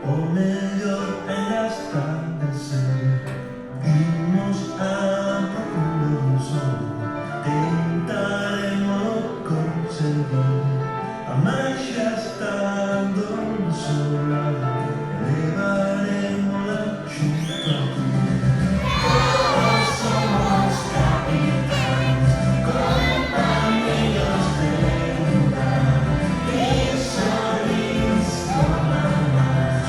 o medio en las atardecer, irnos a profundo sol, tentaremos conseguir, amar ya estando sola, elevaremos la chica. Somos capitanes, compañeros de lugar, y solis con amar,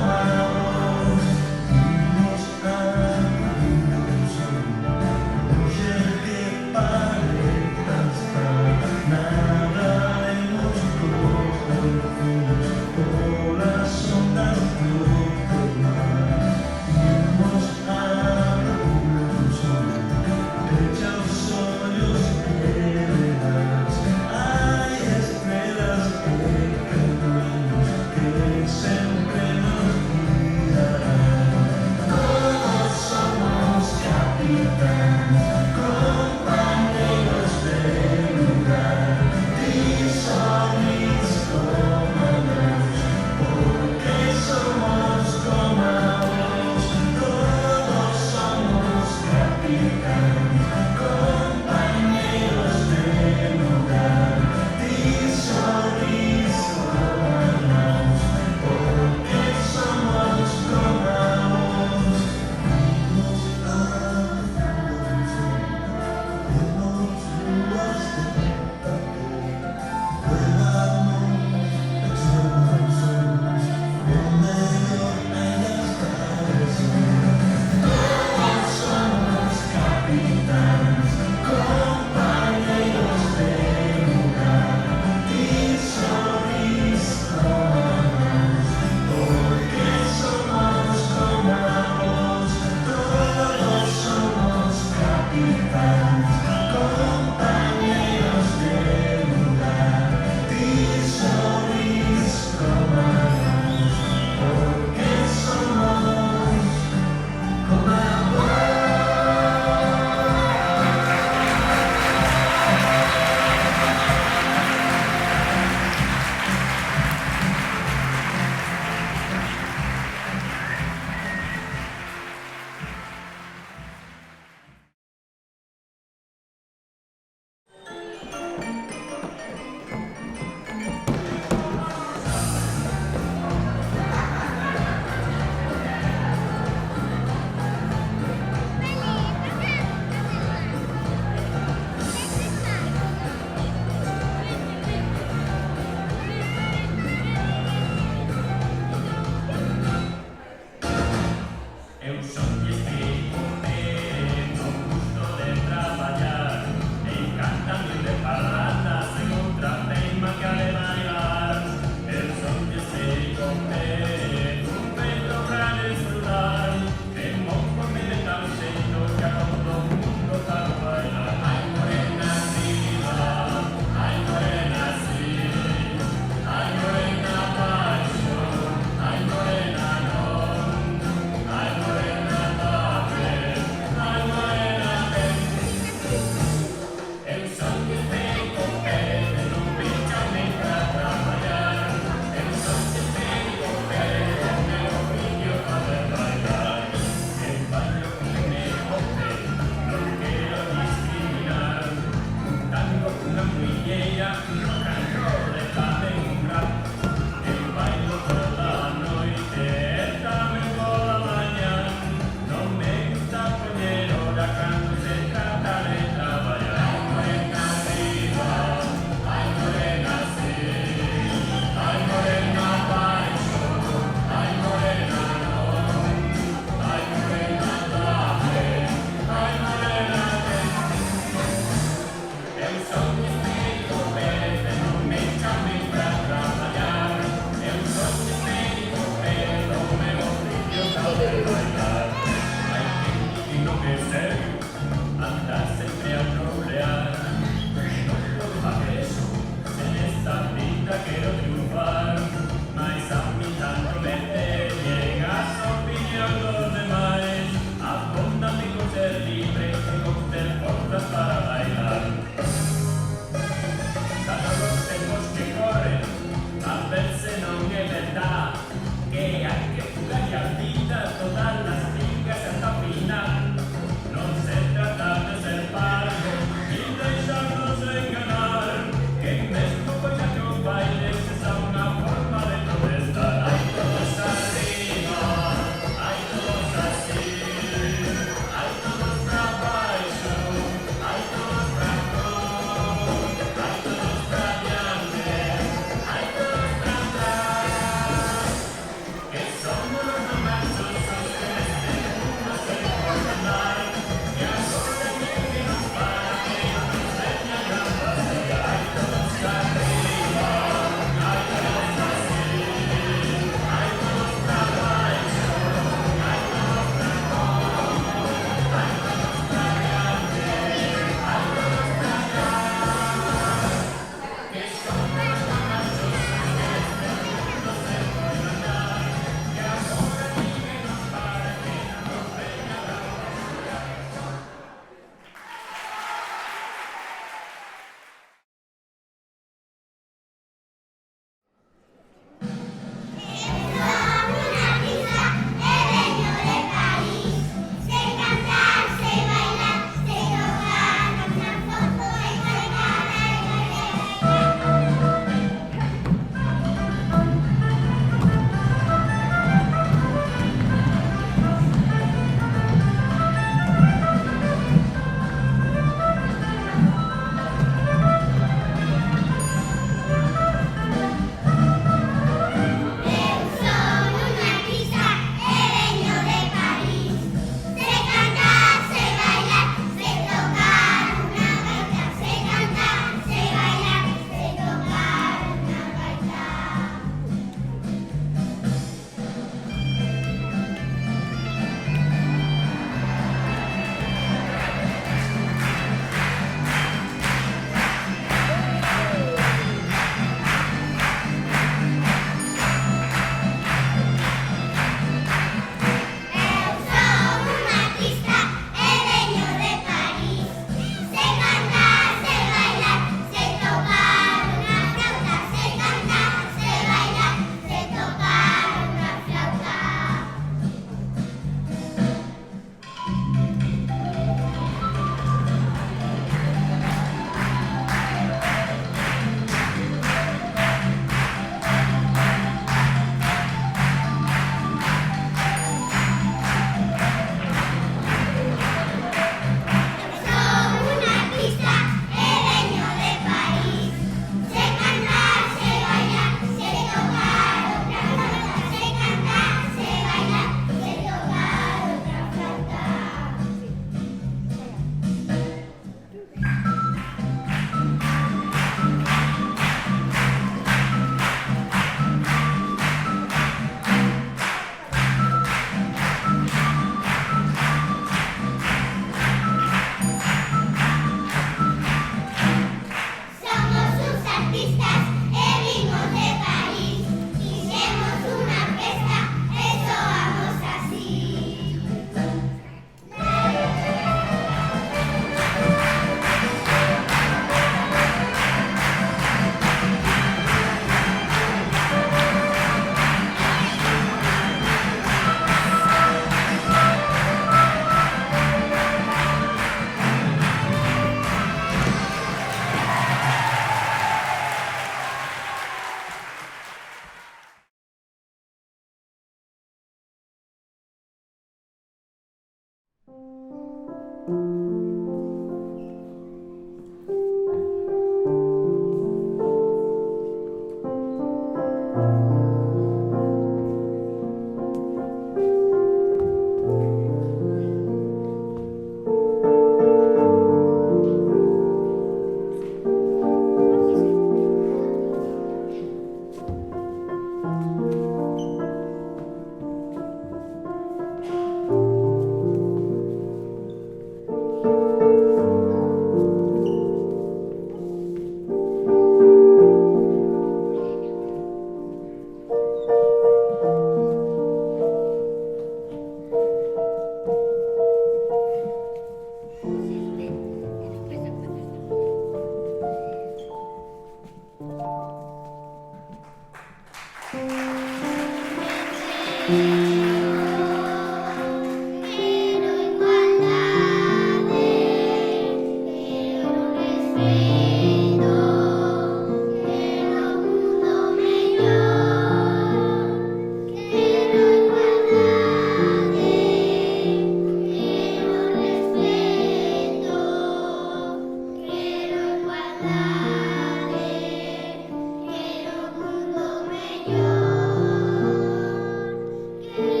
Quiero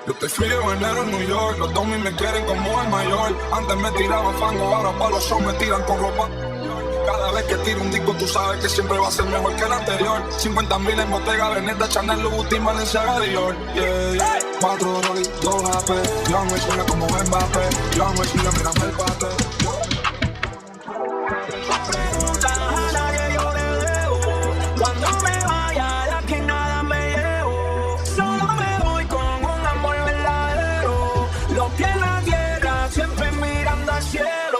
Yo te fui de enero en New York, los domis me quieren como el mayor. Antes me tiraban fango, ahora para los shows me tiran con ropa. Cada vez que tiro un disco tú sabes que siempre va a ser mejor que el anterior. 50.000 en Bottega Veneta, Chanel, Louboutin, Balenciaga, Dior. Yeah, yeah. 4 Rolly, 2 AP, yo amo el sueño como Mbappé. Yo amo el sueño, mírame el bate. Preguntas a nadie yo le debo. Cuando me vaya de aquí nada me llevo. Solo me voy con un amor verdadero. Los pies en la tierra, siempre mirando al cielo.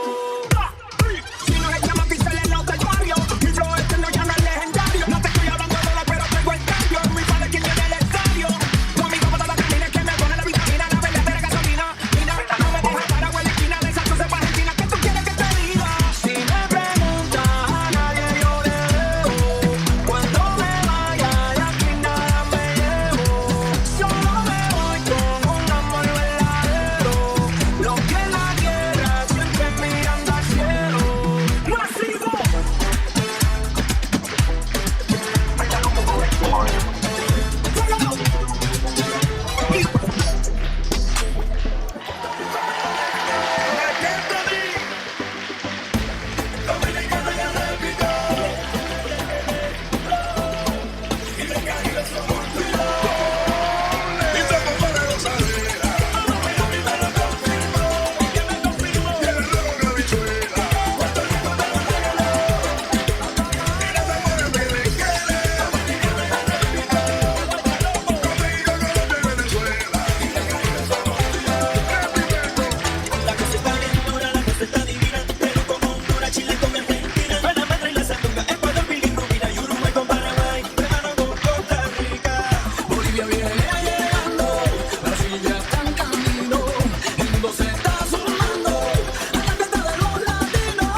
Si nos echamos pistolas no te barrio. Mi flow eterno ya no es legendario. No te estoy hablando de dólar, pero tengo el cambio. Mi padre quien llena el estadio. Tu amigo para la camina que me pone la vitamina. La verdadera gasolina. Mina, no me deja parar en la esquina de esa cosa para Argentina. ¿Qué tú quieres que te diga? Si me preguntas a nadie yo le debo. Cuando me vaya de aquí nada me llevo. Solo me voy con un amor verdadero. Los pies en la tierra, siempre mirando al cielo. ¡Masivo! La cosa está bien dura, la cosa está divina. Perú con Honduras, Chile con Argentina, Panamá trae la sandunga, Ecuador, bilirrubina y Uruguay con Paraguay, hermano con Costa Rica. Bolivia viene llegando, Brasil ya está en camino, el mundo se está sumando a la fiesta de los latinos.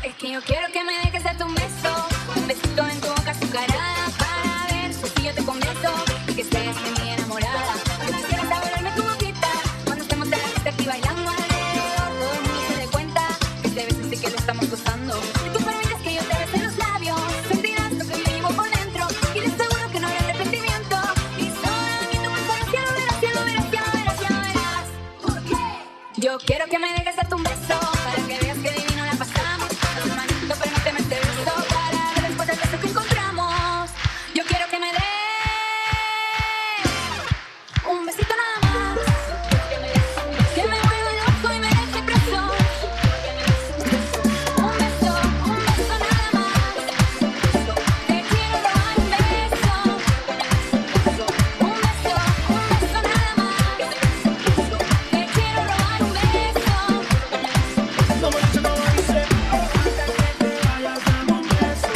Es que yo quiero que me dejes darte un beso, un besito en tu boca azucarada, para ver si yo te convenzo y que seas de mi enamorada. Yo quisiera saborearme tu boquita cuando estemos en la pista aquí bailando alrededor. Todo el mundo se dé cuenta que este beso sí que lo estamos gozando. Si tú permites que yo te bese en los labios, sentirás lo que yo llevo por dentro y de seguro que no habrá arrepentimiento. Y solo que tú me conoces, ya lo verás, ya lo verás, ya lo verás, ya lo verás. ¿Por qué? Yo quiero que me dejes darte un beso para que veas que divino la pasamos. Haz un manito, permíteme este beso para ver después del beso que encontramos. Yo quiero que me des un besito nada más, que me vuelva loco y me deje preso. Un beso nada más. Te quiero robar un beso. Un beso nada más. Te quiero robar un beso. Como dice, antes que te vayas dame un beso.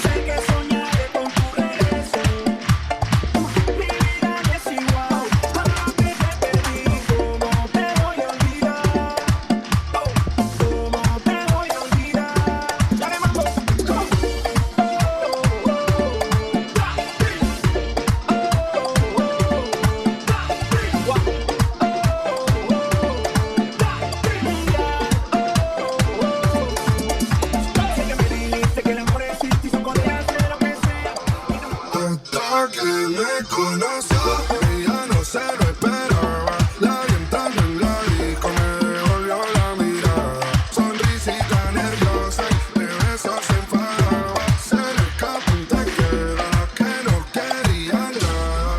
Sé que soñaré con tu regreso. Mi vida es igual a lo que te pedí. ¿Cómo te voy a olvidar? ¿Cómo te voy a olvidar? Dale mambo, sé que me dijiste que el amor existe y son condenas de lo que sea. Hasta que me conoció, ella no se lo esperaba. La vi entrando en la disco, me devolvió la mirada. Sonrisita nerviosa y de besos se enfadaba. Se le escapó un te quiero, que no quería nada.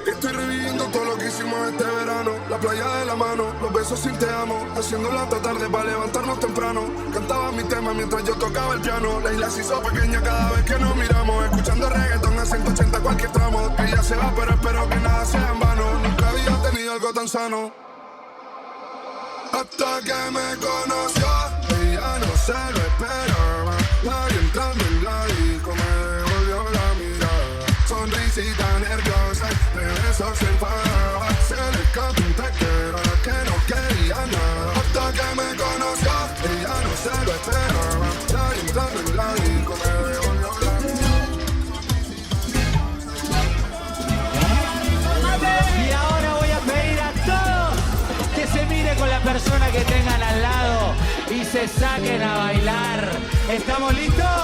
Estoy reviviendo todo lo que hicimos este verano. La playa de la mano, los besos sin te amo. Haciéndolo hasta tarde para levantarnos temprano. Cantaba mi tema mientras yo tocaba el piano. La isla se hizo pequeña cada vez que nos miramos. Escuchando reggaetón a 180 cualquier tramo. Ella se va pero espero que nada sea en vano. Nunca había tenido algo tan sano. Hasta que me conoció, ella no se lo esperaba. La vi entrando en la disco, me devolvió la mirada. Sonrisita nerviosa, de besos se enfadaba. Se le escapó un te quiero, que no quería nada. Hasta que me conoció, ella no se lo esperaba. La vi entrando en la disco, me devolvió la mirada. Y ahora voy se saquen a bailar. ¿Estamos listos?